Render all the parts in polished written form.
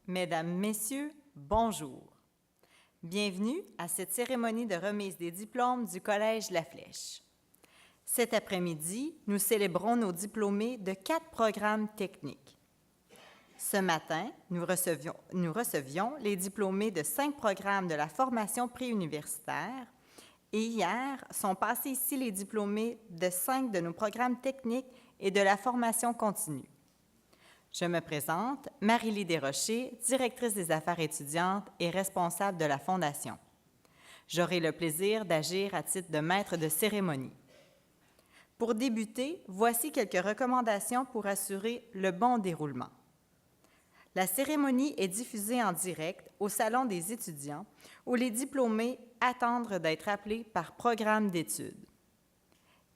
Mesdames, Messieurs, bonjour. Bienvenue à cette cérémonie de remise des diplômes du Collège La Flèche. Cet après-midi, nous célébrons nos diplômés de 4 programmes techniques. Ce matin, nous recevions les diplômés de 5 programmes de la formation préuniversitaire et hier sont passés ici les diplômés de 5 de nos programmes techniques et de la formation continue. Je me présente, Marie-Lie Desrochers, directrice des affaires étudiantes et responsable de la Fondation. J'aurai le plaisir d'agir à titre de maître de cérémonie. Pour débuter, voici quelques recommandations pour assurer le bon déroulement. La cérémonie est diffusée en direct au Salon des étudiants où les diplômés attendent d'être appelés par programme d'études.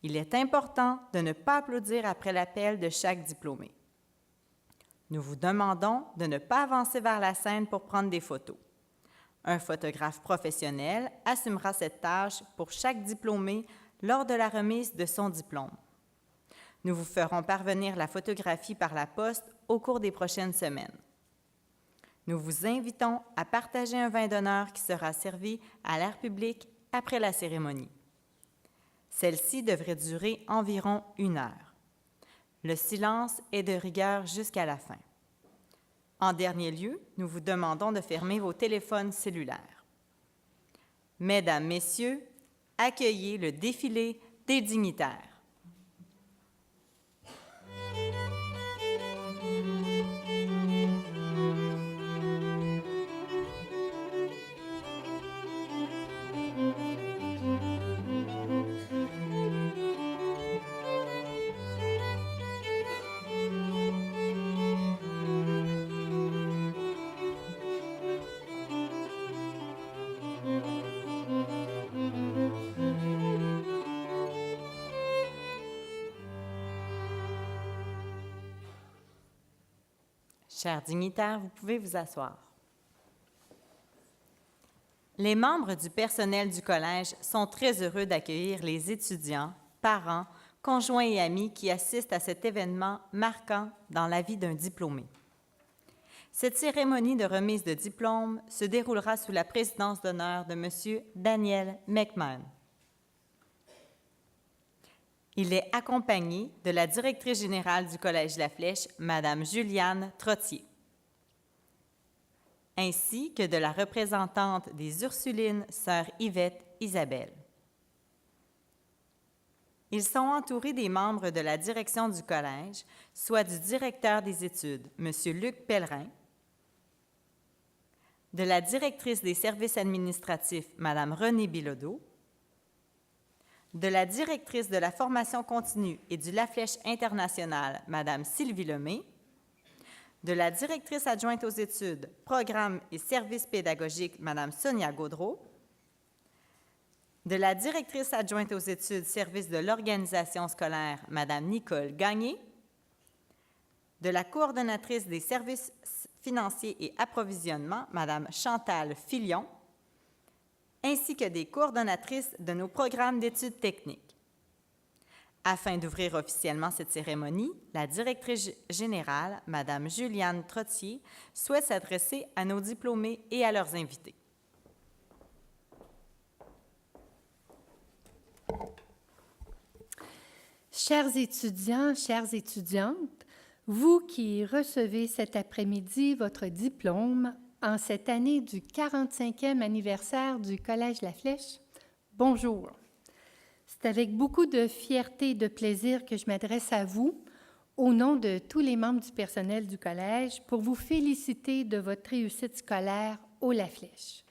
Il est important de ne pas applaudir après l'appel de chaque diplômé. Nous vous demandons de ne pas avancer vers la scène pour prendre des photos. Un photographe professionnel assumera cette tâche pour chaque diplômé lors de la remise de son diplôme. Nous vous ferons parvenir la photographie par la poste au cours des prochaines semaines. Nous vous invitons à partager un vin d'honneur qui sera servi à l'air public après la cérémonie. Celle-ci devrait durer environ 1 heure. Le silence est de rigueur jusqu'à la fin. En dernier lieu, nous vous demandons de fermer vos téléphones cellulaires. Mesdames, Messieurs, accueillez le défilé des dignitaires. Chers dignitaires, vous pouvez vous asseoir. Les membres du personnel du collège sont très heureux d'accueillir les étudiants, parents, conjoints et amis qui assistent à cet événement marquant dans la vie d'un diplômé. Cette cérémonie de remise de diplôme se déroulera sous la présidence d'honneur de M. Daniel McMahon. Il est accompagné de la directrice générale du Collège La Flèche, Mme Juliane Trottier, ainsi que de la représentante des Ursulines, Sœur Yvette Isabelle. Ils sont entourés des membres de la direction du collège, soit du directeur des études, M. Luc Pellerin, de la directrice des services administratifs, Mme Renée Bilodeau, de la directrice de la formation continue et du La Flèche internationale, Mme Sylvie Lemay, de la directrice adjointe aux études, programmes et services pédagogiques, Mme Sonia Gaudreau, de la directrice adjointe aux études, services de l'organisation scolaire, Mme Nicole Gagné, de la coordonnatrice des services financiers et approvisionnement, Mme Chantal Filion, ainsi que des coordonnatrices de nos programmes d'études techniques. Afin d'ouvrir officiellement cette cérémonie, la directrice générale, Mme Juliane Trottier, souhaite s'adresser à nos diplômés et à leurs invités. Chers étudiants, chères étudiantes, vous qui recevez cet après-midi votre diplôme en cette année du 45e anniversaire du Collège La Flèche, bonjour. C'est avec beaucoup de fierté et de plaisir que je m'adresse à vous, au nom de tous les membres du personnel du Collège, pour vous féliciter de votre réussite scolaire au La Flèche.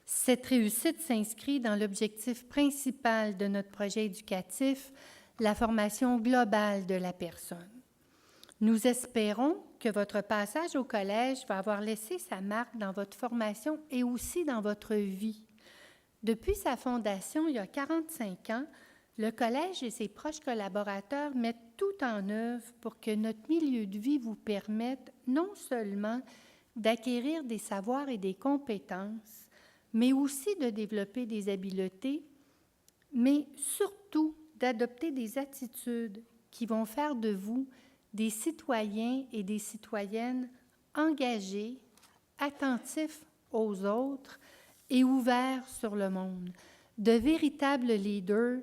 Cette réussite s'inscrit dans l'objectif principal de notre projet éducatif, la formation globale de la personne. Nous espérons que votre passage au collège va avoir laissé sa marque dans votre formation et aussi dans votre vie. Depuis sa fondation il y a 45 ans, le collège et ses proches collaborateurs mettent tout en œuvre pour que notre milieu de vie vous permette non seulement d'acquérir des savoirs et des compétences, mais aussi de développer des habiletés, mais surtout d'adopter des attitudes qui vont faire de vous des citoyens et des citoyennes engagés, attentifs aux autres et ouverts sur le monde, de véritables leaders,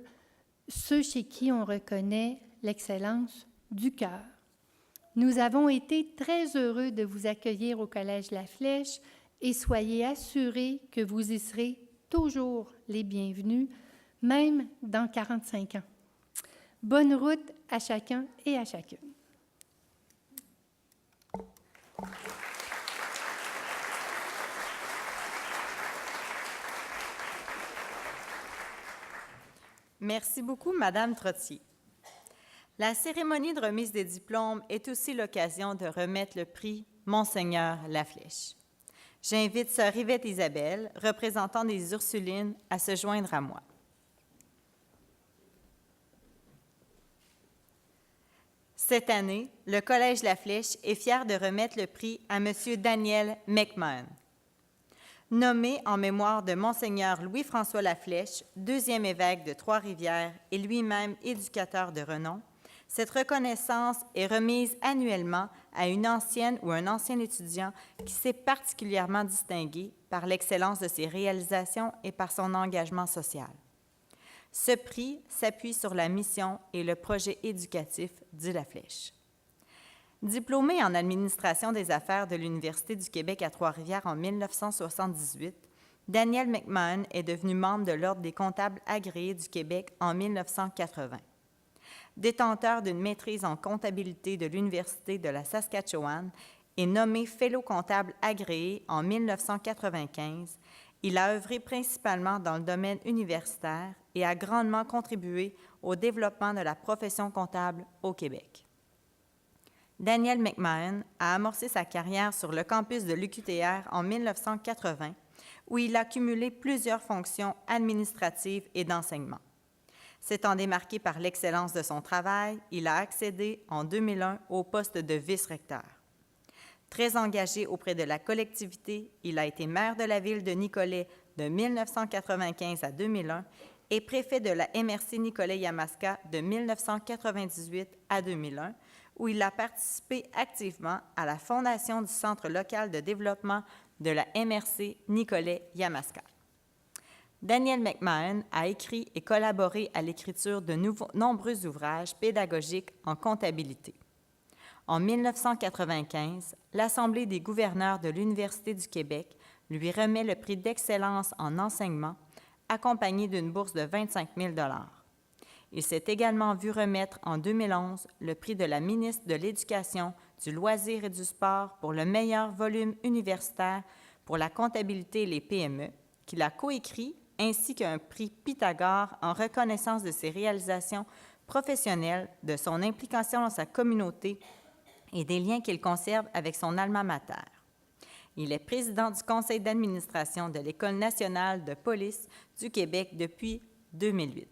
ceux chez qui on reconnaît l'excellence du cœur. Nous avons été très heureux de vous accueillir au Collège La Flèche et soyez assurés que vous y serez toujours les bienvenus, même dans 45 ans. Bonne route à chacun et à chacune. Merci beaucoup, Madame Trottier. La cérémonie de remise des diplômes est aussi l'occasion de remettre le prix Monseigneur Laflèche. J'invite sœur Yvette Isabelle, représentant des Ursulines, à se joindre à moi. Cette année, le Collège La Flèche est fier de remettre le prix à M. Daniel McMahon. Nommé en mémoire de Monseigneur Louis-François Laflèche, deuxième évêque de Trois-Rivières et lui-même éducateur de renom, cette reconnaissance est remise annuellement à une ancienne ou un ancien étudiant qui s'est particulièrement distingué par l'excellence de ses réalisations et par son engagement social. Ce prix s'appuie sur la mission et le projet éducatif du La Flèche. Diplômé en administration des affaires de l'Université du Québec à Trois-Rivières en 1978, Daniel McMahon est devenu membre de l'Ordre des comptables agréés du Québec en 1980. Détenteur d'une maîtrise en comptabilité de l'Université de la Saskatchewan et nommé fellow comptable agréé en 1995, il a œuvré principalement dans le domaine universitaire et a grandement contribué au développement de la profession comptable au Québec. Daniel McMahon a amorcé sa carrière sur le campus de l'UQTR en 1980, où il a cumulé plusieurs fonctions administratives et d'enseignement. S'étant démarqué par l'excellence de son travail, il a accédé en 2001 au poste de vice-recteur. Très engagé auprès de la collectivité, il a été maire de la ville de Nicolet de 1995 à 2001 et préfet de la MRC Nicolet-Yamaska de 1998 à 2001, où il a participé activement à la fondation du Centre local de développement de la MRC Nicolet-Yamaska. Daniel McMahon a écrit et collaboré à l'écriture de nombreux ouvrages pédagogiques en comptabilité. En 1995, l'Assemblée des gouverneurs de l'Université du Québec lui remet le prix d'excellence en enseignement, accompagné d'une bourse de 25 000 $. Il s'est également vu remettre en 2011 le prix de la ministre de l'Éducation, du loisir et du sport pour le meilleur volume universitaire pour la comptabilité et les PME, qu'il a coécrit, ainsi qu'un prix Pythagore en reconnaissance de ses réalisations professionnelles, de son implication dans sa communauté et des liens qu'il conserve avec son alma mater. Il est président du conseil d'administration de l'École nationale de police du Québec depuis 2008.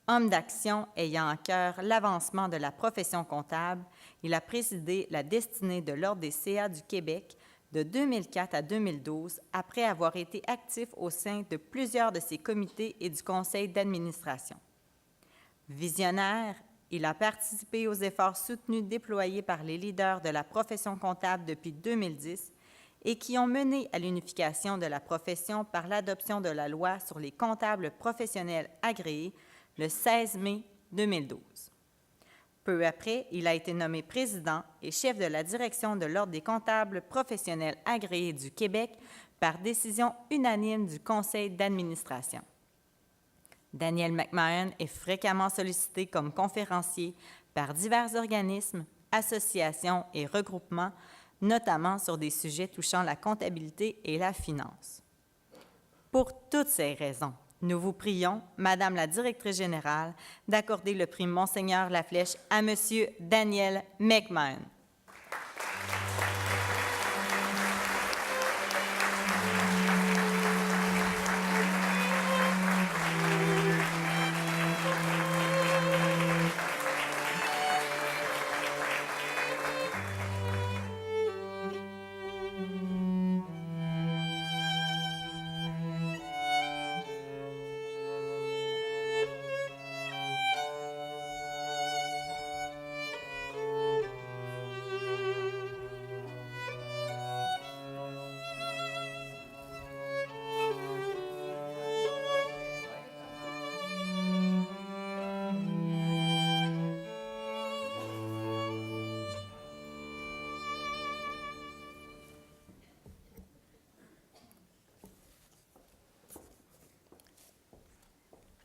Homme d'action ayant à cœur l'avancement de la profession comptable, il a présidé la destinée de l'Ordre des CA du Québec de 2004 à 2012, après avoir été actif au sein de plusieurs de ses comités et du conseil d'administration. Visionnaire, il a participé aux efforts soutenus déployés par les leaders de la profession comptable depuis 2010 et qui ont mené à l'unification de la profession par l'adoption de la loi sur les comptables professionnels agréés le 16 mai 2012. Peu après, il a été nommé président et chef de la direction de l'Ordre des comptables professionnels agréés du Québec par décision unanime du conseil d'administration. Daniel McMahon est fréquemment sollicité comme conférencier par divers organismes, associations et regroupements, notamment sur des sujets touchant la comptabilité et la finance. Pour toutes ces raisons, nous vous prions, Madame la directrice générale, d'accorder le prix Monseigneur Laflèche à Monsieur Daniel McMahon.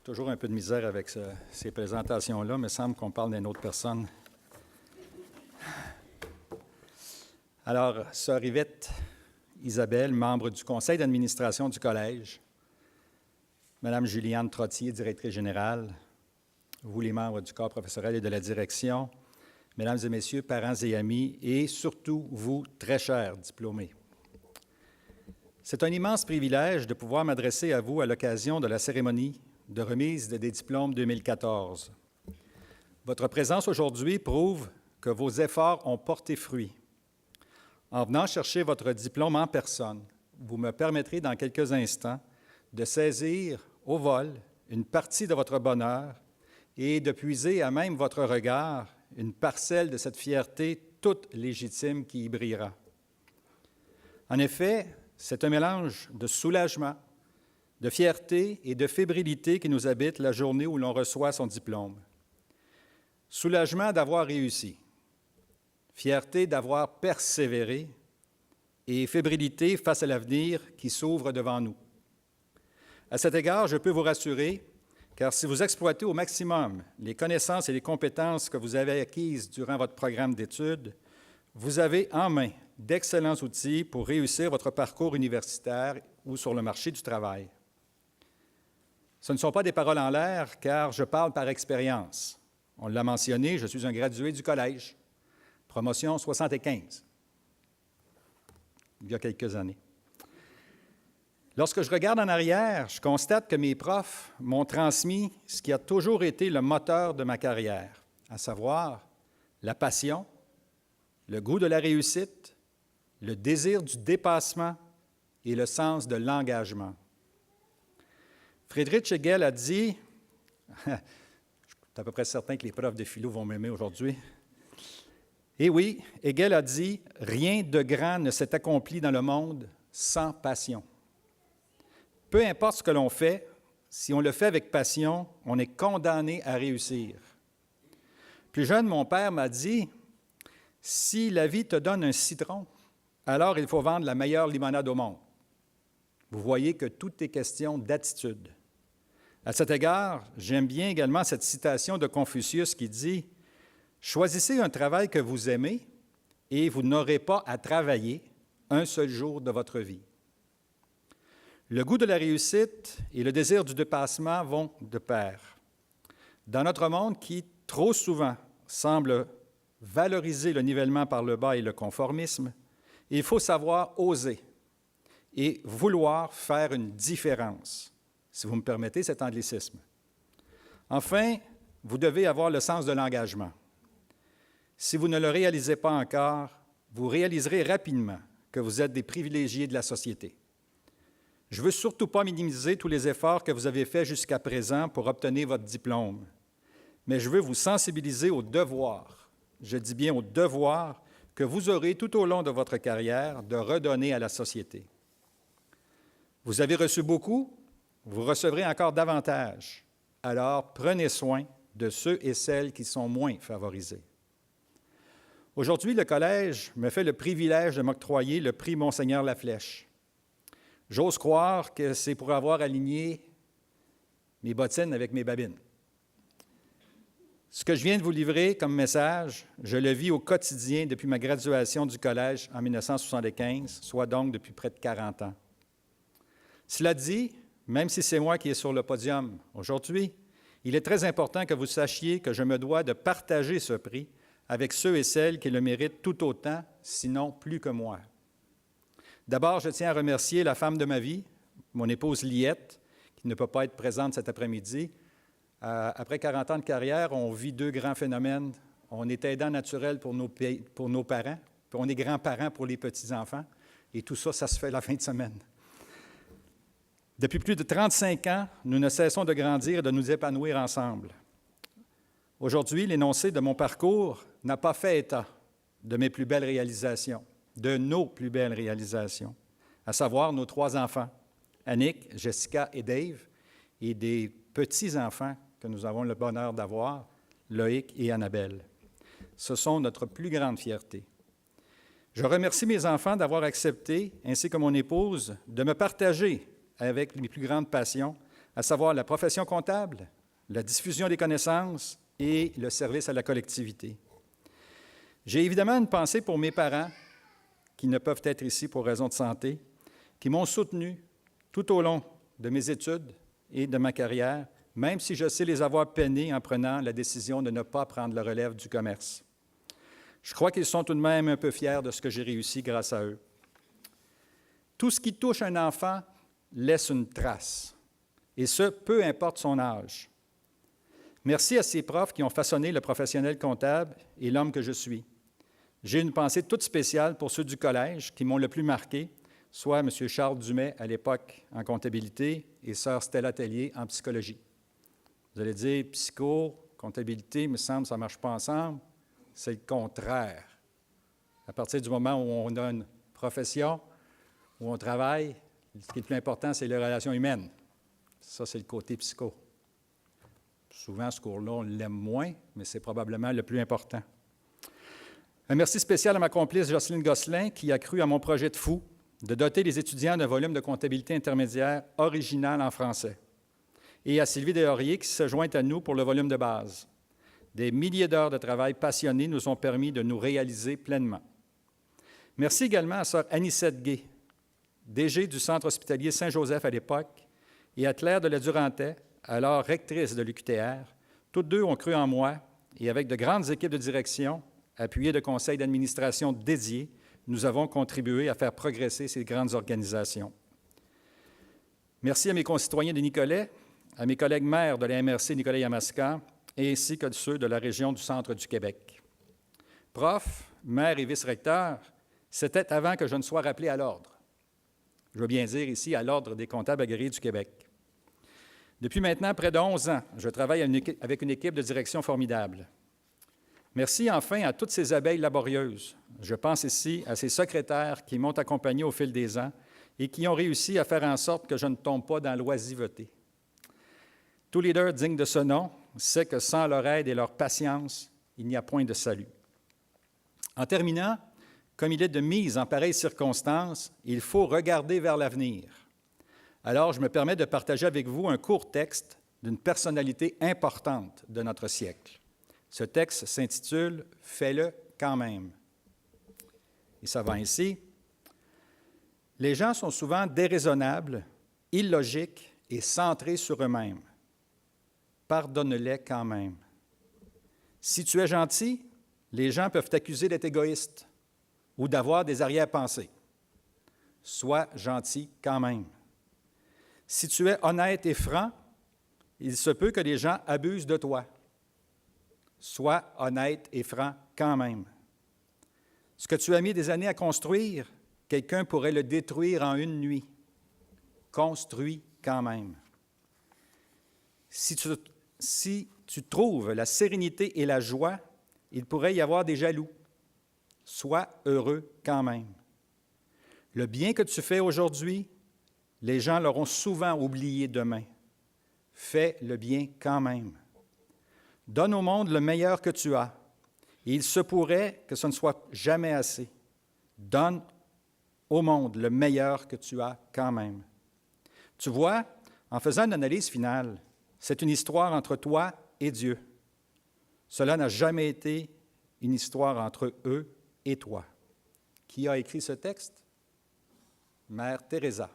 Toujours un peu de misère avec ces présentations-là, mais il semble qu'on parle d'une autre personne. Alors, sœur Yvette Isabelle, membre du conseil d'administration du collège, Madame Juliane Trottier, directrice générale, vous les membres du corps professoral et de la direction, Mesdames et Messieurs, parents et amis, et surtout vous, très chers diplômés. C'est un immense privilège de pouvoir m'adresser à vous à l'occasion de la cérémonie de remise des diplômes 2014. Votre présence aujourd'hui prouve que vos efforts ont porté fruit. En venant chercher votre diplôme en personne, vous me permettrez dans quelques instants de saisir au vol une partie de votre bonheur et de puiser à même votre regard une parcelle de cette fierté toute légitime qui y brillera. En effet, c'est un mélange de soulagement, de fierté et de fébrilité qui nous habite la journée où l'on reçoit son diplôme. Soulagement d'avoir réussi, fierté d'avoir persévéré et fébrilité face à l'avenir qui s'ouvre devant nous. À cet égard, je peux vous rassurer, car si vous exploitez au maximum les connaissances et les compétences que vous avez acquises durant votre programme d'études, vous avez en main d'excellents outils pour réussir votre parcours universitaire ou sur le marché du travail. Ce ne sont pas des paroles en l'air, car je parle par expérience. On l'a mentionné, je suis un gradué du collège, promotion 75, il y a quelques années. Lorsque je regarde en arrière, je constate que mes profs m'ont transmis ce qui a toujours été le moteur de ma carrière, à savoir la passion, le goût de la réussite, le désir du dépassement et le sens de l'engagement. Friedrich Hegel a dit, je suis à peu près certain que les profs de philo vont m'aimer aujourd'hui, et oui, Hegel a dit « Rien de grand ne s'est accompli dans le monde sans passion ». Peu importe ce que l'on fait, si on le fait avec passion, on est condamné à réussir. Plus jeune, mon père m'a dit « Si la vie te donne un citron, alors il faut vendre la meilleure limonade au monde. » Vous voyez que tout est question d'attitude. À cet égard, j'aime bien également cette citation de Confucius qui dit « Choisissez un travail que vous aimez et vous n'aurez pas à travailler un seul jour de votre vie. » Le goût de la réussite et le désir du dépassement vont de pair. Dans notre monde qui, trop souvent, semble valoriser le nivellement par le bas et le conformisme, il faut savoir oser et vouloir faire une différence, si vous me permettez cet anglicisme. Enfin, vous devez avoir le sens de l'engagement. Si vous ne le réalisez pas encore, vous réaliserez rapidement que vous êtes des privilégiés de la société. Je ne veux surtout pas minimiser tous les efforts que vous avez faits jusqu'à présent pour obtenir votre diplôme, mais je veux vous sensibiliser au devoir, je dis bien au devoir, que vous aurez tout au long de votre carrière de redonner à la société. Vous avez reçu beaucoup, vous recevrez encore davantage. Alors, prenez soin de ceux et celles qui sont moins favorisés. Aujourd'hui, le Collège me fait le privilège de m'octroyer le prix Monseigneur Laflèche. J'ose croire que c'est pour avoir aligné mes bottines avec mes babines. Ce que je viens de vous livrer comme message, je le vis au quotidien depuis ma graduation du collège en 1975, soit donc depuis près de 40 ans. Cela dit, même si c'est moi qui est sur le podium aujourd'hui, il est très important que vous sachiez que je me dois de partager ce prix avec ceux et celles qui le méritent tout autant, sinon plus que moi. D'abord, je tiens à remercier la femme de ma vie, mon épouse Liette, qui ne peut pas être présente cet après-midi. Après 40 ans de carrière, on vit deux grands phénomènes. On est aidant naturel pour nos parents, puis on est grands-parents pour les petits-enfants, et tout ça, ça se fait la fin de semaine. Depuis plus de 35 ans, nous ne cessons de grandir et de nous épanouir ensemble. Aujourd'hui, l'énoncé de mon parcours n'a pas fait état de mes plus belles réalisations, de nos plus belles réalisations, à savoir nos 3 enfants, Annick, Jessica et Dave, et des petits-enfants que nous avons le bonheur d'avoir, Loïc et Annabelle. Ce sont notre plus grande fierté. Je remercie mes enfants d'avoir accepté, ainsi que mon épouse, de me partager avec mes plus grandes passions à savoir la profession comptable, la diffusion des connaissances et le service à la collectivité. J'ai évidemment une pensée pour mes parents, qui ne peuvent être ici pour raison de santé, qui m'ont soutenu tout au long de mes études et de ma carrière, même si je sais les avoir peinés en prenant la décision de ne pas prendre la relève du commerce. Je crois qu'ils sont tout de même un peu fiers de ce que j'ai réussi grâce à eux. Tout ce qui touche un enfant laisse une trace, et ce, peu importe son âge. Merci à ces profs qui ont façonné le professionnel comptable et l'homme que je suis. J'ai une pensée toute spéciale pour ceux du collège qui m'ont le plus marqué, soit M. Charles Dumais à l'époque en comptabilité et Sœur Stella Tellier en psychologie. Vous allez dire, psycho, comptabilité, il me semble, ça ne marche pas ensemble. C'est le contraire. À partir du moment où on a une profession, où on travaille, ce qui est le plus important, c'est les relations humaines. Ça, c'est le côté psycho. Souvent, ce cours-là, on l'aime moins, mais c'est probablement le plus important. Un merci spécial à ma complice Jocelyne Gosselin, qui a cru à mon projet de fou de doter les étudiants d'un volume de comptabilité intermédiaire original en français. Et à Sylvie Deslauriers, qui se joint à nous pour le volume de base. Des milliers d'heures de travail passionné nous ont permis de nous réaliser pleinement. Merci également à Sœur Anicette Gay, DG du Centre hospitalier Saint-Joseph à l'époque, et à Claire de la Durantais, alors rectrice de l'UQTR. Toutes deux ont cru en moi, et avec de grandes équipes de direction, appuyées de conseils d'administration dédiés, nous avons contribué à faire progresser ces grandes organisations. Merci à mes concitoyens de Nicolet, à mes collègues maires de la MRC Nicolet-Yamaska, ainsi que ceux de la région du centre du Québec. Prof, maire et vice-recteur, c'était avant que je ne sois rappelé à l'ordre. Je veux bien dire ici à l'Ordre des comptables agréés du Québec. Depuis maintenant près de 11 ans, je travaille avec une équipe de direction formidable. Merci enfin à toutes ces abeilles laborieuses. Je pense ici à ces secrétaires qui m'ont accompagné au fil des ans et qui ont réussi à faire en sorte que je ne tombe pas dans l'oisiveté. Tout leader digne de ce nom sait que sans leur aide et leur patience, il n'y a point de salut. En terminant, comme il est de mise en pareilles circonstances, il faut regarder vers l'avenir. Alors, je me permets de partager avec vous un court texte d'une personnalité importante de notre siècle. Ce texte s'intitule « Fais-le quand même ». Et ça va ainsi. « Les gens sont souvent déraisonnables, illogiques et centrés sur eux-mêmes. Pardonne-les quand même. Si tu es gentil, les gens peuvent t'accuser d'être égoïste ou d'avoir des arrière-pensées. Sois gentil quand même. Si tu es honnête et franc, il se peut que les gens abusent de toi. Sois honnête et franc quand même. Ce que tu as mis des années à construire, quelqu'un pourrait le détruire en une nuit. Construis quand même. Si tu trouves la sérénité et la joie, il pourrait y avoir des jaloux. Sois heureux quand même. Le bien que tu fais aujourd'hui, les gens l'auront souvent oublié demain. Fais le bien quand même. Donne au monde le meilleur que tu as, et il se pourrait que ce ne soit jamais assez. Donne au monde le meilleur que tu as quand même. Tu vois, en faisant une analyse finale, c'est une histoire entre toi et Dieu. Cela n'a jamais été une histoire entre eux et toi. Qui a écrit ce texte? Mère Teresa.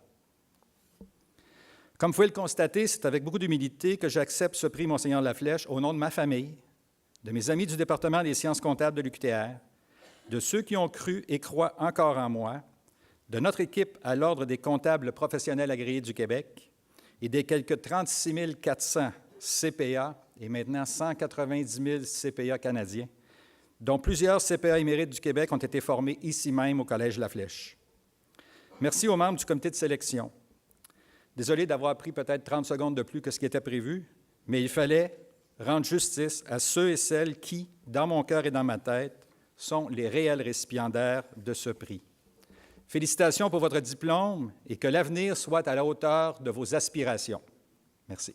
Comme vous pouvez le constater, c'est avec beaucoup d'humilité que j'accepte ce prix Monseigneur Laflèche au nom de ma famille, de mes amis du département des sciences comptables de l'UQTR, de ceux qui ont cru et croient encore en moi, de notre équipe à l'Ordre des comptables professionnels agréés du Québec et des quelques 36 400 CPA et maintenant 190 000 CPA canadiens, dont plusieurs CPA émérites du Québec ont été formés ici même au Collège Laflèche. Merci aux membres du comité de sélection. Désolé d'avoir pris peut-être 30 secondes de plus que ce qui était prévu, mais il fallait rendre justice à ceux et celles qui, dans mon cœur et dans ma tête, sont les réels récipiendaires de ce prix. Félicitations pour votre diplôme et que l'avenir soit à la hauteur de vos aspirations. Merci.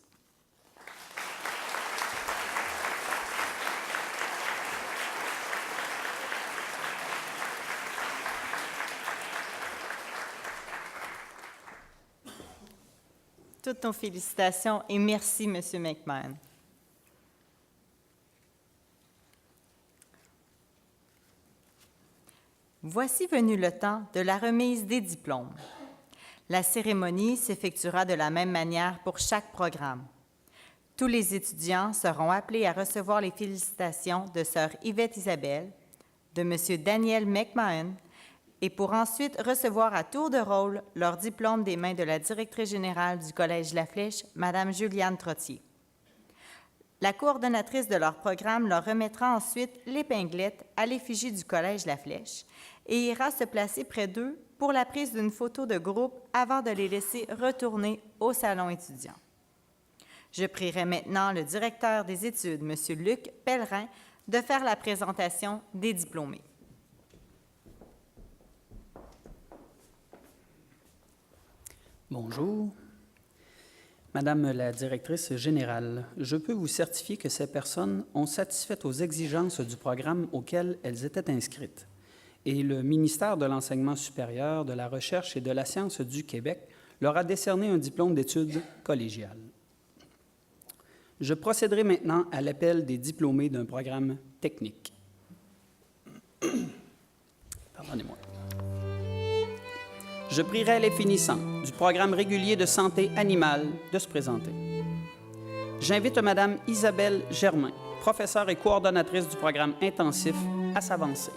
Toutes nos félicitations et merci, M. McMahon. Voici venu le temps de la remise des diplômes. La cérémonie s'effectuera de la même manière pour chaque programme. Tous les étudiants seront appelés à recevoir les félicitations de Sœur Yvette Isabelle, de M. Daniel McMahon, et pour ensuite recevoir à tour de rôle leur diplôme des mains de la directrice générale du Collège La Flèche, Mme Juliane Trottier. La coordonnatrice de leur programme leur remettra ensuite l'épinglette à l'effigie du Collège La Flèche et ira se placer près d'eux pour la prise d'une photo de groupe avant de les laisser retourner au salon étudiant. Je prierai maintenant le directeur des études, M. Luc Pellerin, de faire la présentation des diplômés. Bonjour. Madame la directrice générale, je peux vous certifier que ces personnes ont satisfait aux exigences du programme auquel elles étaient inscrites. Et le ministère de l'Enseignement supérieur, de la Recherche et de la Science du Québec leur a décerné un diplôme d'études collégiales. Je procéderai maintenant à l'appel des diplômés d'un programme technique. Pardonnez-moi. Je prierai les finissants du programme régulier de santé animale de se présenter. J'invite Mme Isabelle Germain, professeure et coordonnatrice du programme intensif, à s'avancer.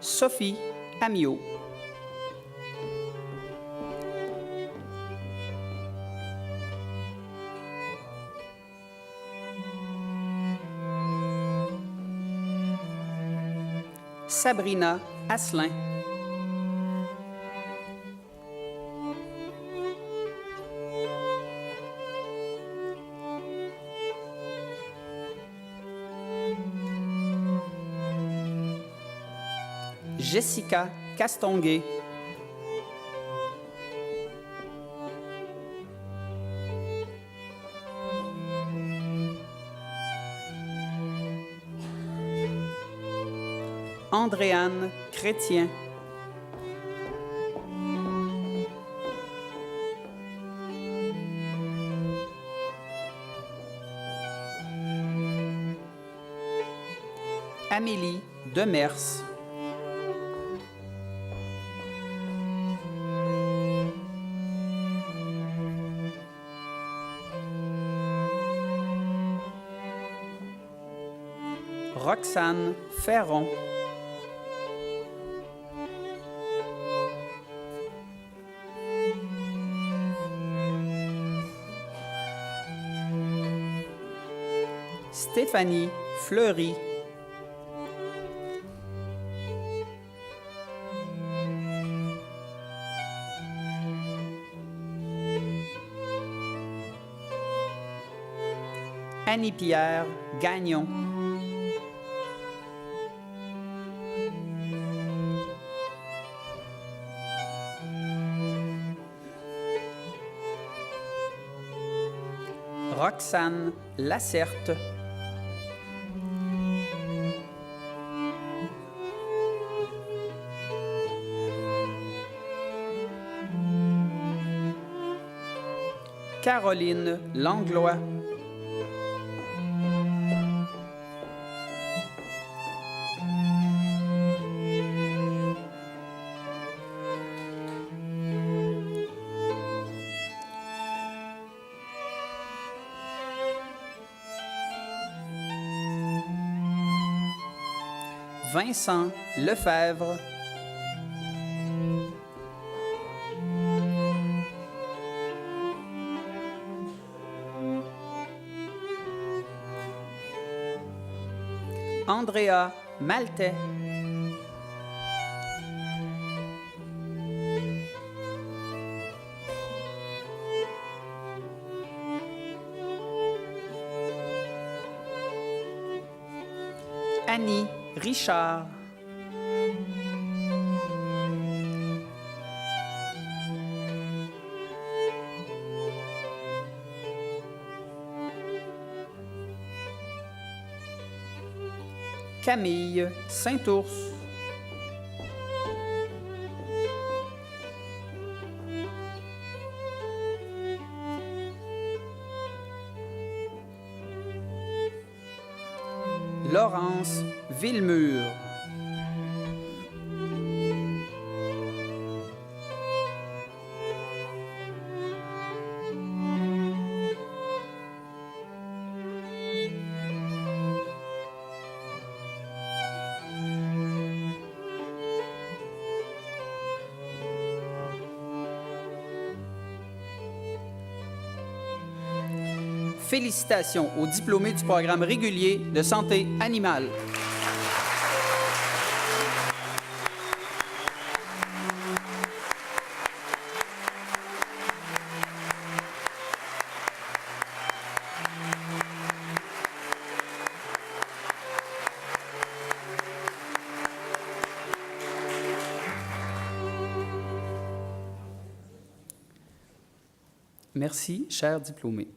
Sophie Amiot. Sabrina Asselin. Jessica Castonguay. Andréane Chrétien. Amélie Demers. Roxane Ferron. Stéphanie Fleury. Annie-Pierre Gagnon. Roxane Lacerte. Caroline Langlois. Vincent Lefebvre. Andrea Maltais. Annie Richard. Camille Saint-Ours. Laurence Villemur. Félicitations aux diplômés du programme régulier de santé animale. Merci, chers diplômés.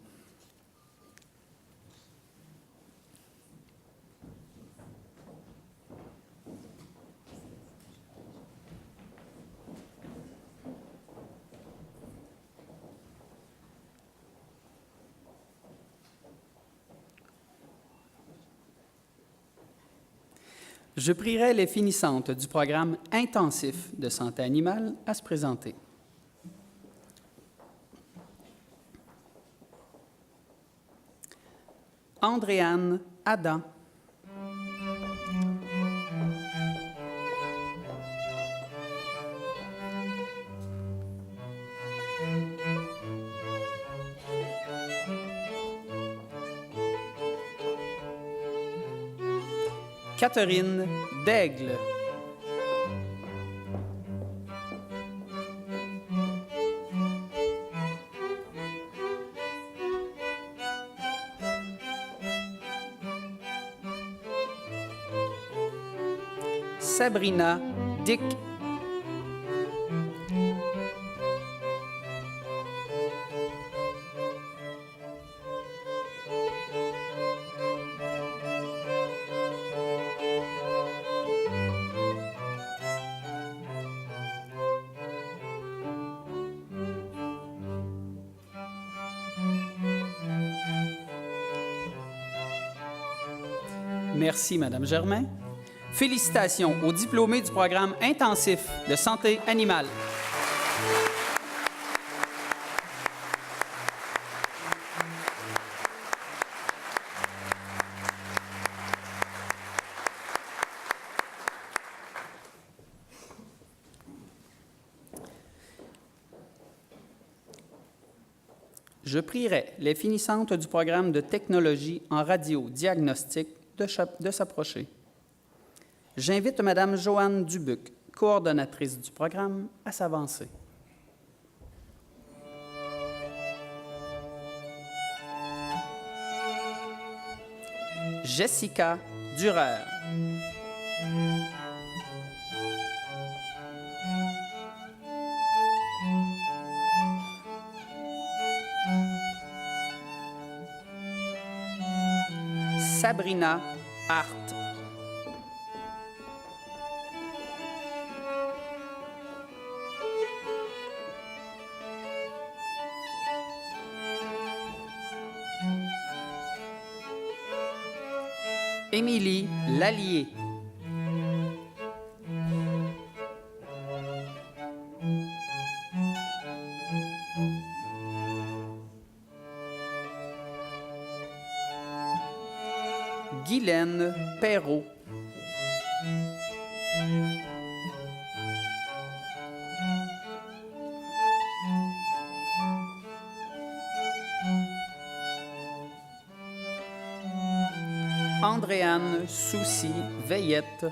Je prierai les finissantes du programme intensif de santé animale à se présenter. Andréane Adam. Catherine Daigle. Sabrina Dick. Merci, Madame Germain. Félicitations aux diplômés du programme intensif de santé animale. Je prierai les finissantes du programme de technologie en radio-diagnostic de s'approcher. J'invite Mme Joanne Dubuc, coordonnatrice du programme, à s'avancer. Jessica Durer. Sabrina Hart. Émilie Lallier. Guylaine Perrault. Andréane Soucy-Veillette.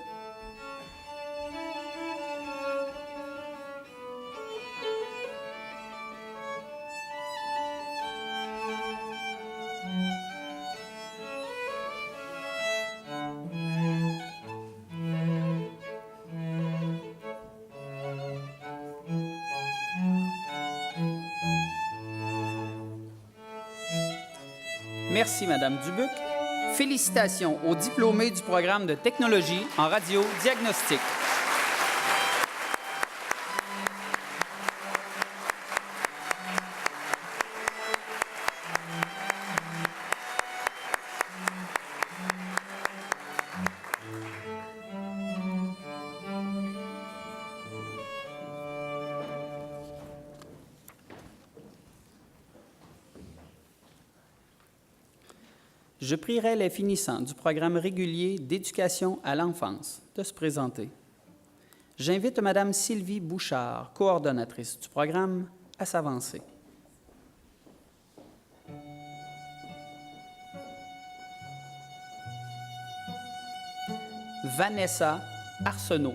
Merci, Madame Dubuc. Félicitations aux diplômés du programme de technologie en radio-diagnostic. Je prierai les finissants du programme régulier d'éducation à l'enfance de se présenter. J'invite Mme Sylvie Bouchard, coordonnatrice du programme, à s'avancer. Vanessa Arsenault.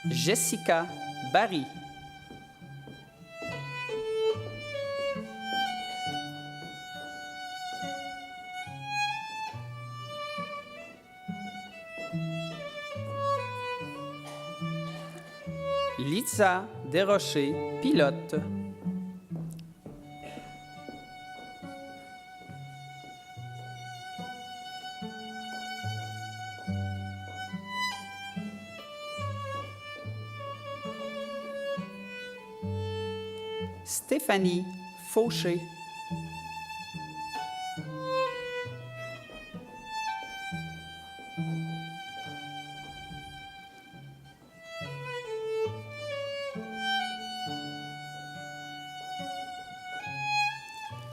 Jessica Barry. Lisa Desrochers, pilote. Stéphanie Fauché.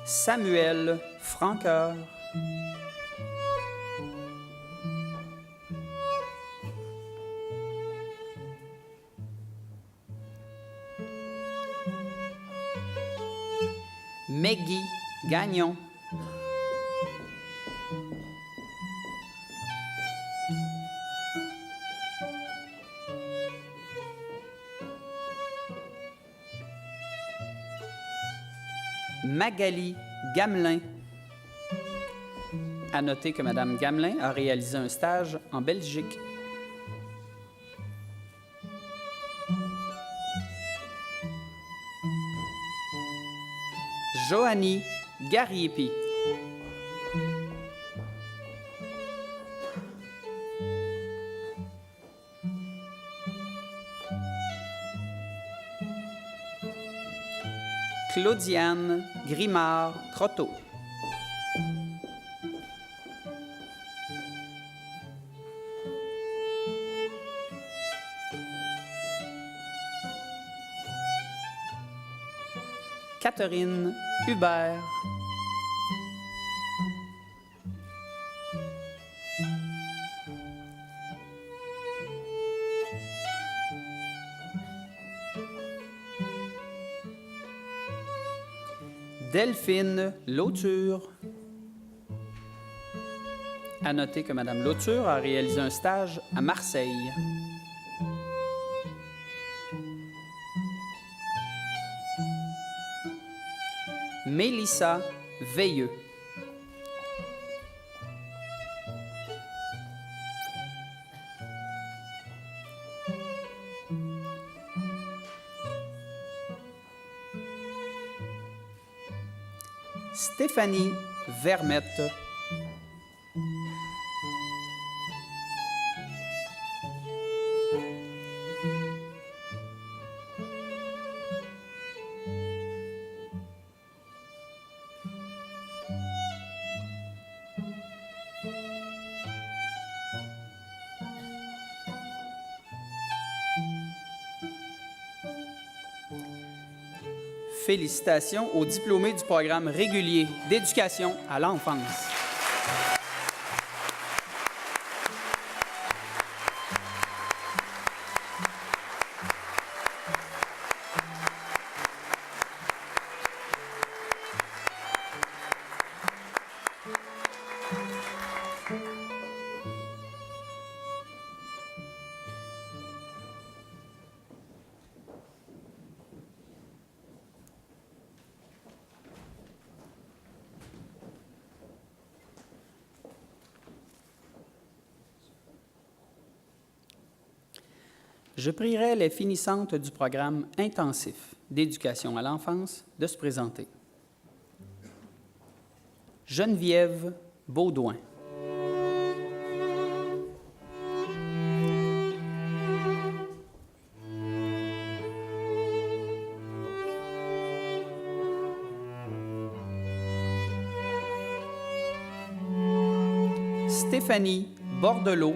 Samuel Franqueur. Maggie Gagnon. Magali Gamelin. À noter que Mme Gamelin a réalisé un stage en Belgique. Joanie Gariepi. Claudiane Grimard-Trotteau. Catherine Hubert. Delphine Lauture. À noter que Mme Lauture a réalisé un stage à Marseille. Mélissa Veilleux. Stéphanie Vermette. Félicitations aux diplômés du programme régulier d'éducation à l'enfance. Je prierai les finissantes du programme intensif d'éducation à l'enfance de se présenter. Geneviève Baudouin. Stéphanie Bordelot.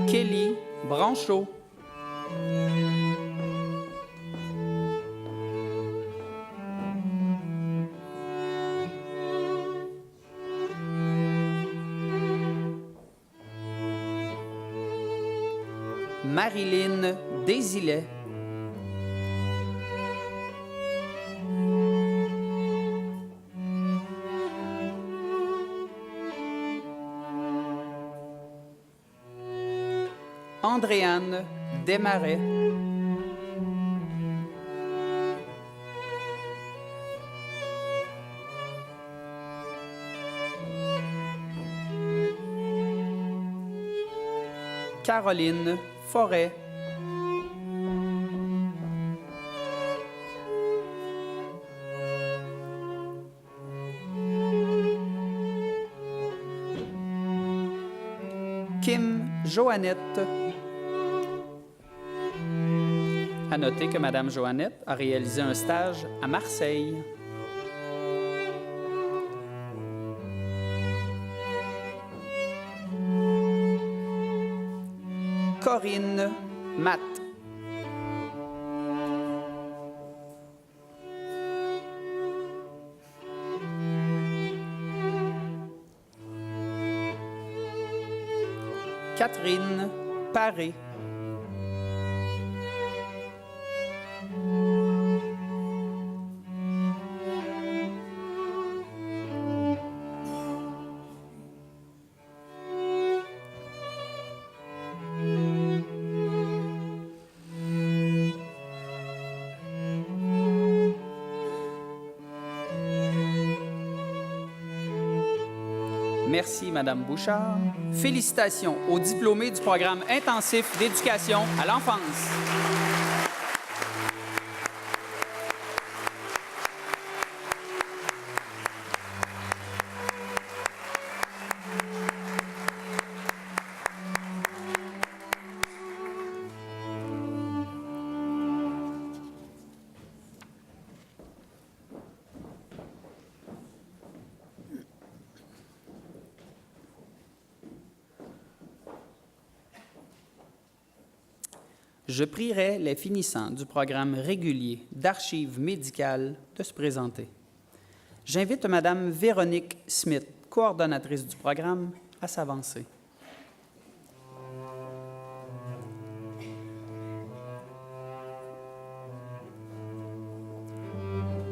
Kelly Branchot. Marilyn Désilet. Andréane Desmarais. Caroline Forêt. Kim Joannette. À noter que Madame Joannette a réalisé un stage à Marseille. Corinne Matt. Catherine Paré. Merci, Madame Bouchard. Félicitations aux diplômés du programme intensif d'éducation à l'enfance. Je prierai les finissants du programme régulier d'archives médicales de se présenter. J'invite Madame Véronique Smith, coordonnatrice du programme, à s'avancer.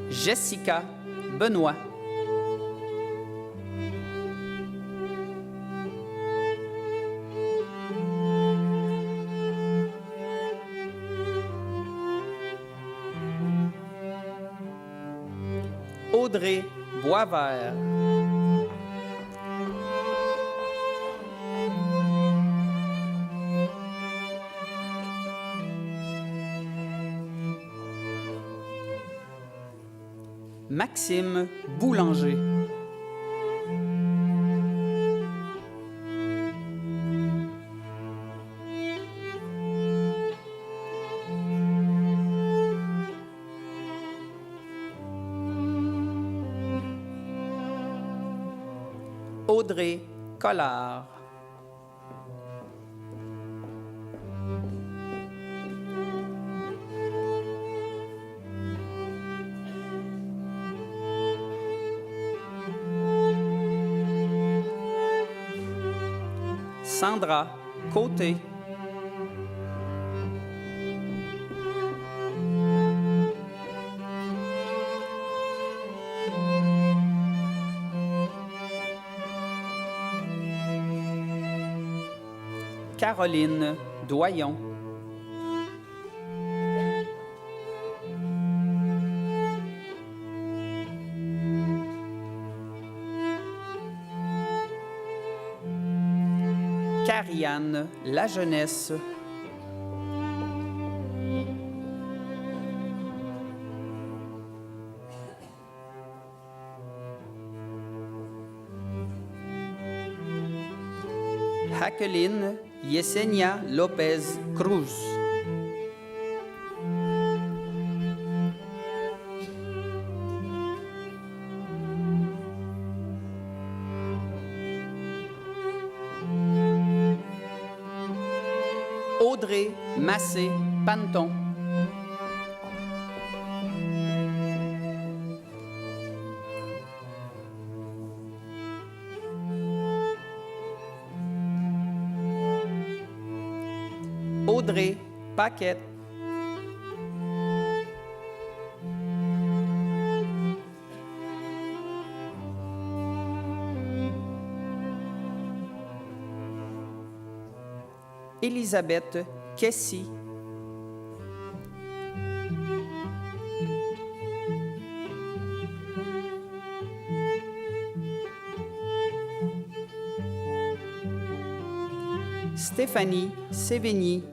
Jessica Benoît. Audrey Boisvert. Maxime Boulanger. Audrey Collard. Sandra Côté. Caroline Doyon. Carianne La Jeunesse. Jacqueline Yesenia Lopez Cruz. Audrey Massé Panton. Audrey Paquette. Elisabeth Kessy. Stéphanie Sévigny.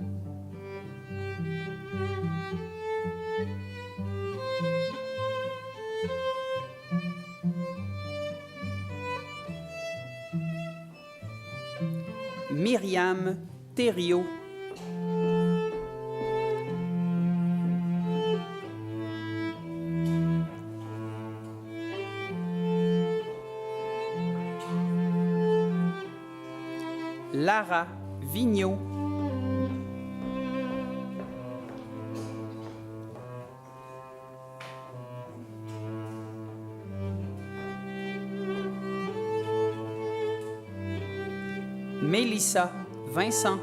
Myriam Thériault. Lara Vigneault. Mélissa Vincent.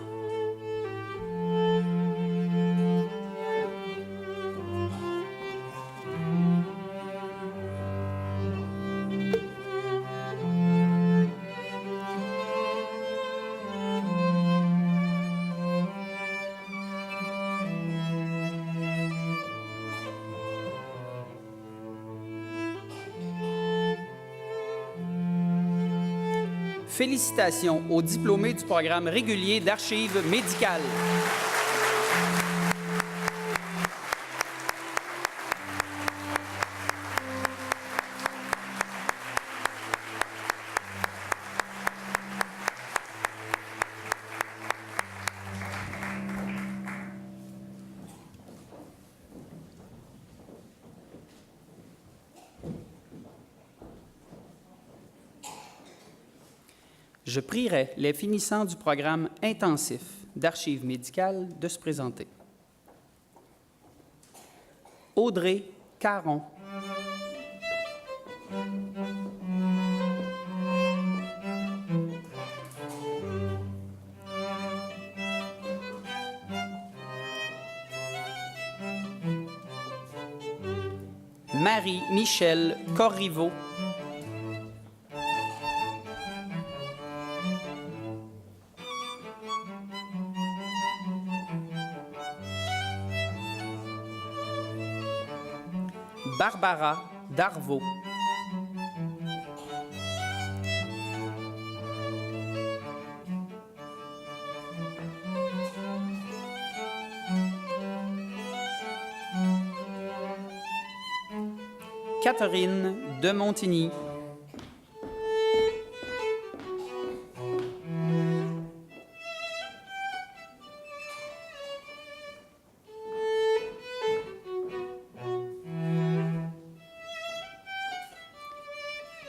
Félicitations aux diplômés du programme régulier d'archives médicales. Je prierai les finissants du programme intensif d'archives médicales de se présenter. Audrey Caron. Marie-Michelle Corriveau. Barbara Darvaux. Catherine de Montigny.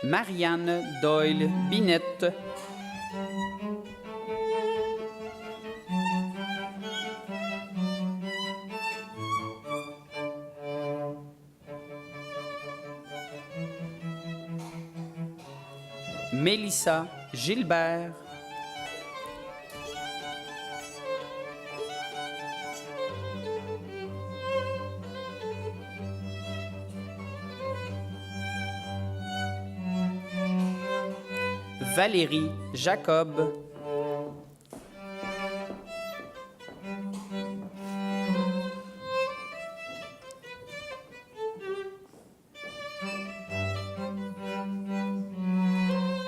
Marianne Doyle Binette. Mélissa Gilbert. Valérie Jacob.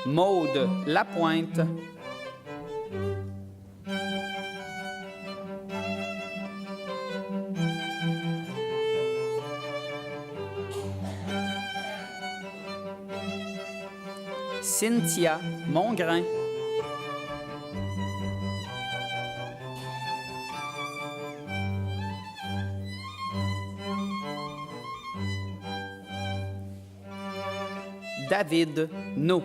Maude Lapointe. Cynthia Mongrain. David No.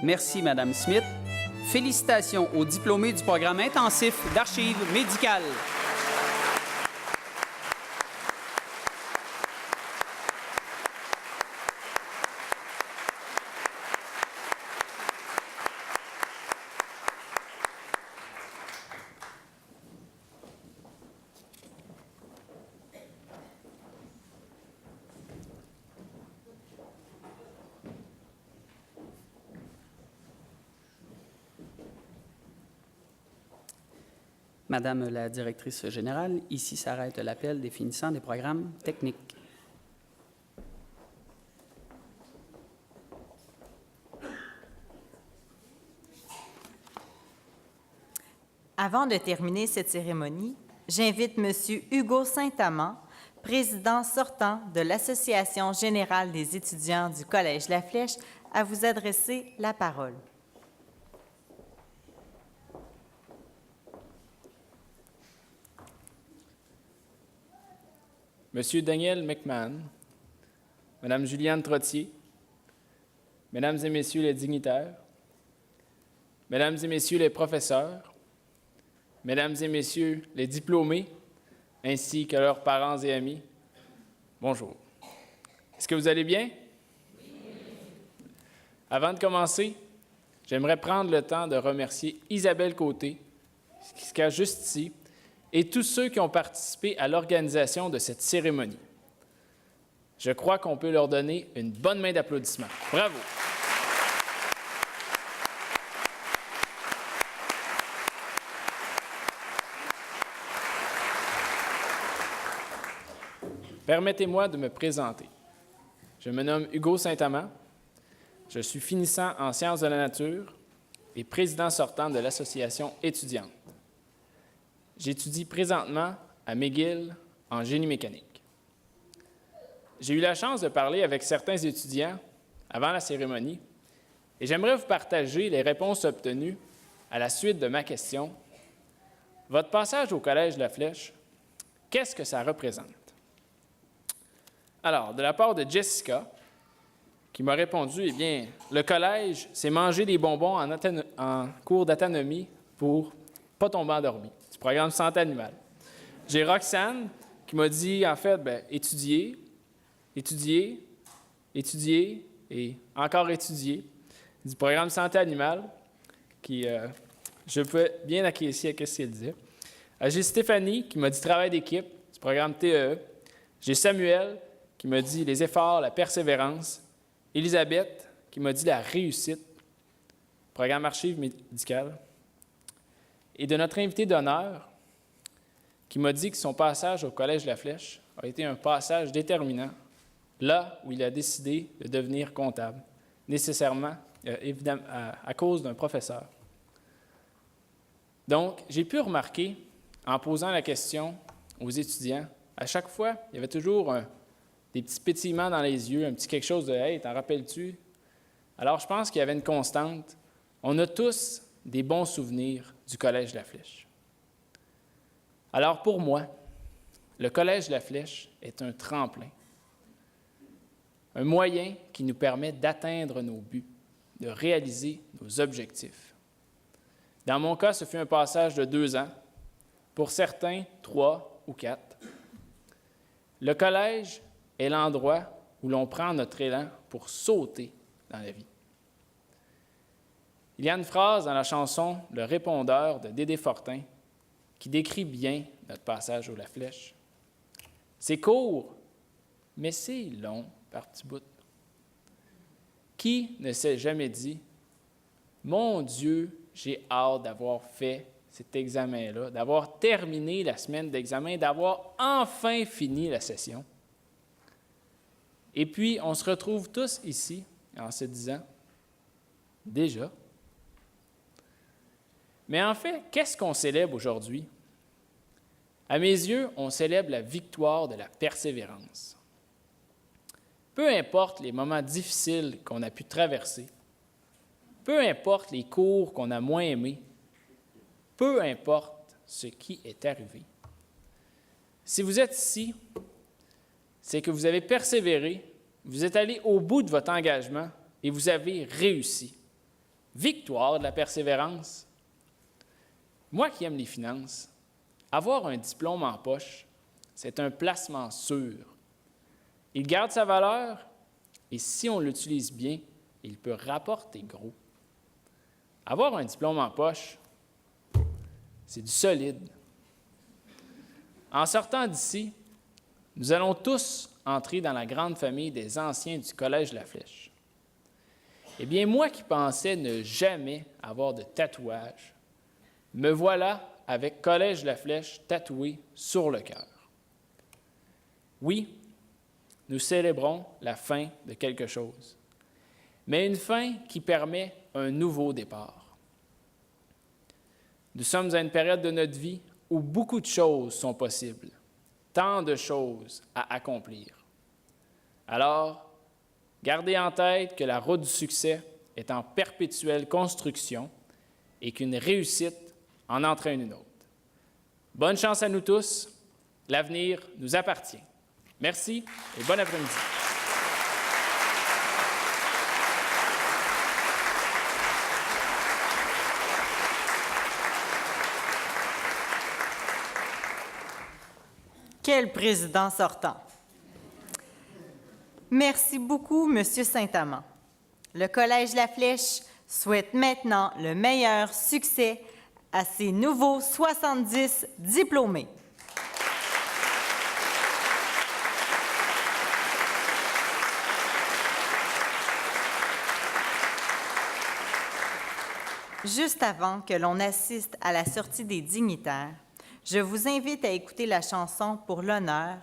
Merci, Madame Smith. Félicitations aux diplômés du programme intensif d'archives médicales. Madame la directrice générale, ici s'arrête l'appel définissant des programmes techniques. Avant de terminer cette cérémonie, j'invite M. Hugo Saint-Amand, président sortant de l'Association générale des étudiants du Collège La Flèche, à vous adresser la parole. Monsieur Daniel McMahon, Madame Juliane Trottier, Mesdames et Messieurs les dignitaires, Mesdames et Messieurs les professeurs, Mesdames et Messieurs les diplômés, ainsi que leurs parents et amis, bonjour. Est-ce que vous allez bien? Oui. Avant de commencer, j'aimerais prendre le temps de remercier Isabelle Côté, qui se cache juste ici, et tous ceux qui ont participé à l'organisation de cette cérémonie. Je crois qu'on peut leur donner une bonne main d'applaudissements. Bravo! Permettez-moi de me présenter. Je me nomme Hugo Saint-Amand. Je suis finissant en sciences de la nature et président sortant de l'association étudiante. J'étudie présentement à McGill en génie mécanique. J'ai eu la chance de parler avec certains étudiants avant la cérémonie et j'aimerais vous partager les réponses obtenues à la suite de ma question. Votre passage au Collège La Flèche, qu'est-ce que ça représente? Alors, de la part de Jessica, qui m'a répondu, eh bien, le collège, c'est manger des bonbons en cours d'anatomie pour pas tomber endormi. Du programme santé animale. J'ai Roxane qui m'a dit, en fait, étudier, étudier, étudier et encore étudier du programme santé animale, qui, je peux bien acquiescer à ce qu'elle disait. J'ai Stéphanie qui m'a dit travail d'équipe du programme TEE. J'ai Samuel qui m'a dit les efforts, la persévérance. Elisabeth qui m'a dit la réussite, programme archives médicales. Et de notre invité d'honneur, qui m'a dit que son passage au Collège La Flèche a été un passage déterminant, là où il a décidé de devenir comptable, nécessairement, évidemment, à cause d'un professeur. Donc, j'ai pu remarquer, en posant la question aux étudiants, à chaque fois, il y avait toujours des petits pétillements dans les yeux, un petit quelque chose de « Hey, t'en rappelles-tu? » Alors, je pense qu'il y avait une constante. On a tous des bons souvenirs du Collège La Flèche. Alors pour moi, le Collège La Flèche est un tremplin, un moyen qui nous permet d'atteindre nos buts, de réaliser nos objectifs. Dans mon cas, ce fut un passage de 2 ans, pour certains 3 ou 4. Le collège est l'endroit où l'on prend notre élan pour sauter dans la vie. Il y a une phrase dans la chanson « Le répondeur » de Dédé Fortin qui décrit bien notre passage au La Flèche. C'est court, mais c'est long par petits bouts. Qui ne s'est jamais dit « Mon Dieu, j'ai hâte d'avoir fait cet examen-là, d'avoir terminé la semaine d'examen, d'avoir enfin fini la session. » Et puis, on se retrouve tous ici en se disant « Déjà ». Mais en fait, qu'est-ce qu'on célèbre aujourd'hui? À mes yeux, on célèbre la victoire de la persévérance. Peu importe les moments difficiles qu'on a pu traverser, peu importe les cours qu'on a moins aimés, peu importe ce qui est arrivé. Si vous êtes ici, c'est que vous avez persévéré, vous êtes allé au bout de votre engagement et vous avez réussi. Victoire de la persévérance. Moi qui aime les finances, avoir un diplôme en poche, c'est un placement sûr. Il garde sa valeur et si on l'utilise bien, il peut rapporter gros. Avoir un diplôme en poche, c'est du solide. En sortant d'ici, nous allons tous entrer dans la grande famille des anciens du Collège La Flèche. Eh bien, moi qui pensais ne jamais avoir de tatouage, me voilà avec Collège La Flèche tatoué sur le cœur. Oui, nous célébrons la fin de quelque chose, mais une fin qui permet un nouveau départ. Nous sommes à une période de notre vie où beaucoup de choses sont possibles, tant de choses à accomplir. Alors, gardez en tête que la route du succès est en perpétuelle construction et qu'une réussite en entraîne une autre. Bonne chance à nous tous. L'avenir nous appartient. Merci et bon après-midi. Quel président sortant! Merci beaucoup, Monsieur Saint-Amand. Le Collège La Flèche souhaite maintenant le meilleur succès à ses nouveaux 70 diplômés. Juste avant que l'on assiste à la sortie des dignitaires, je vous invite à écouter la chanson pour l'honneur,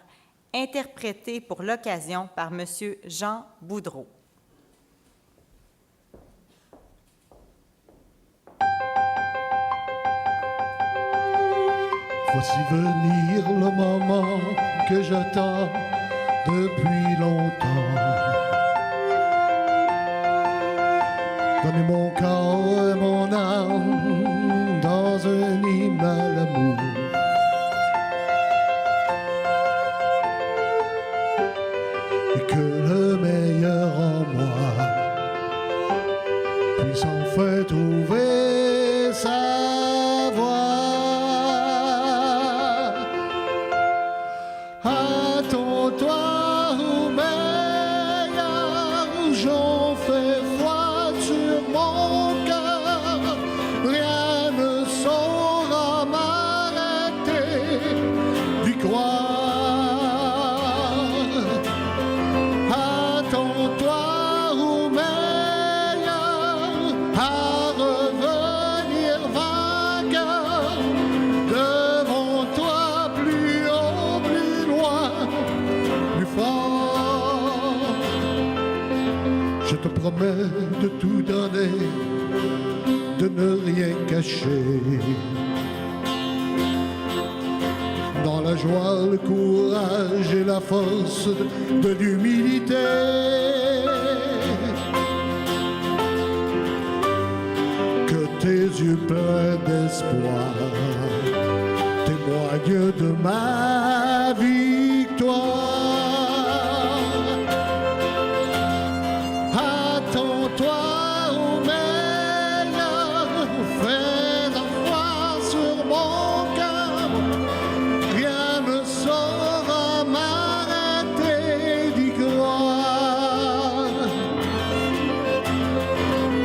interprétée pour l'occasion par M. Jean Boudreau. Voici venir le moment que j'attends depuis longtemps. Donner mon corps et mon âme dans un hymne à l'amour. Et que le meilleur en moi puisse enfin trouver sa voie. Attends-toi au meilleur, j'en fais froid sur mon cœur, rien ne saura m'arrêter d'y croire. Attends-toi au meilleur, à revenir vainqueur, devant toi plus haut, plus loin, plus fort. Je te promets de tout donner, de ne rien cacher. Dans la joie, le courage et la force de l'humilité. Que tes yeux pleins d'espoir témoignent de ma victoire. Attends-toi au meilleur, fais un froid sur mon cœur, rien ne saura m'arrêter d'y croire.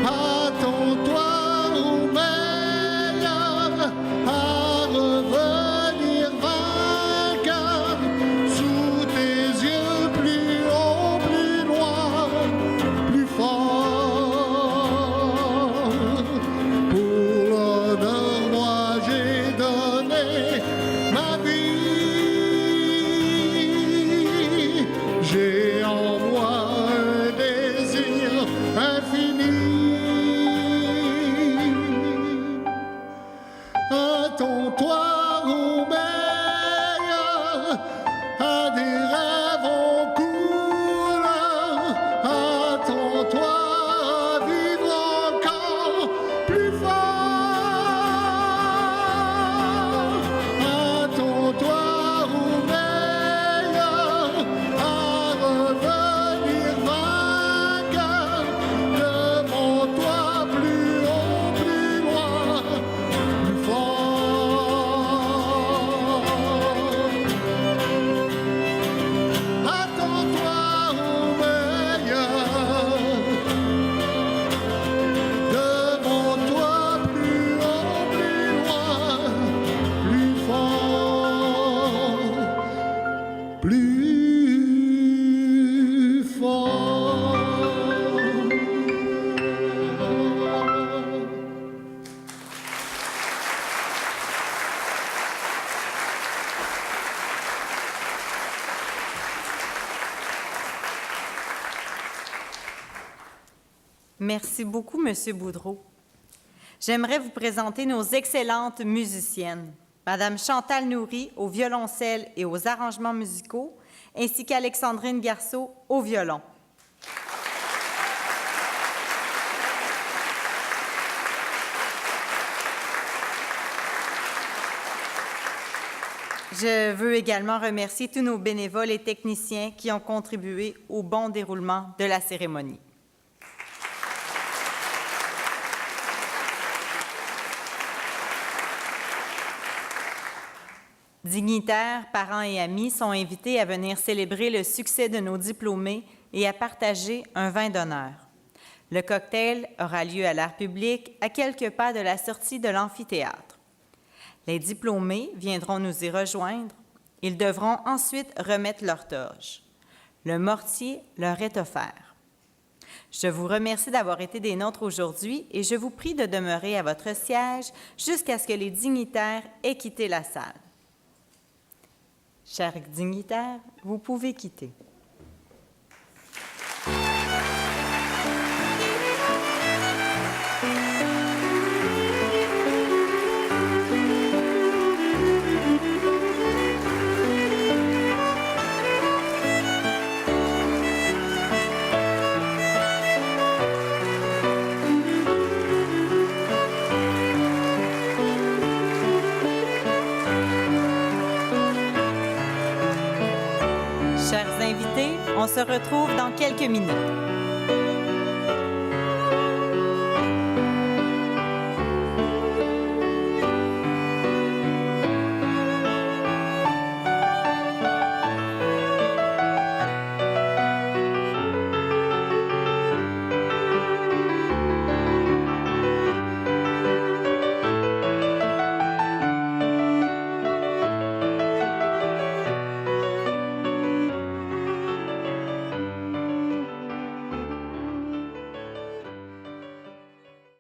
Attends-toi au meilleur, à revenir vainqueur, Attends-toi au meilleur, à des rêves en couleur. Attends-toi à vivre encore plus fort. Attends-toi au meilleur, à revenir vainqueur. Devant toi plus haut, plus loin, plus fort. Attends-toi au meilleur. Devant toi plus haut, plus loin, plus fort, plus fort. Merci beaucoup, Monsieur Boudreau. J'aimerais vous présenter nos excellentes musiciennes, Madame Chantal Nourry au violoncelle et aux arrangements musicaux, ainsi qu'Alexandrine Garceau au violon. Je veux également remercier tous nos bénévoles et techniciens qui ont contribué au bon déroulement de la cérémonie. Dignitaires, parents et amis sont invités à venir célébrer le succès de nos diplômés et à partager un vin d'honneur. Le cocktail aura lieu à l'art public, à quelques pas de la sortie de l'amphithéâtre. Les diplômés viendront nous y rejoindre. Ils devront ensuite remettre leur toge. Le mortier leur est offert. Je vous remercie d'avoir été des nôtres aujourd'hui et je vous prie de demeurer à votre siège jusqu'à ce que les dignitaires aient quitté la salle. Chers dignitaires, vous pouvez quitter. Chers invités, on se retrouve dans quelques minutes.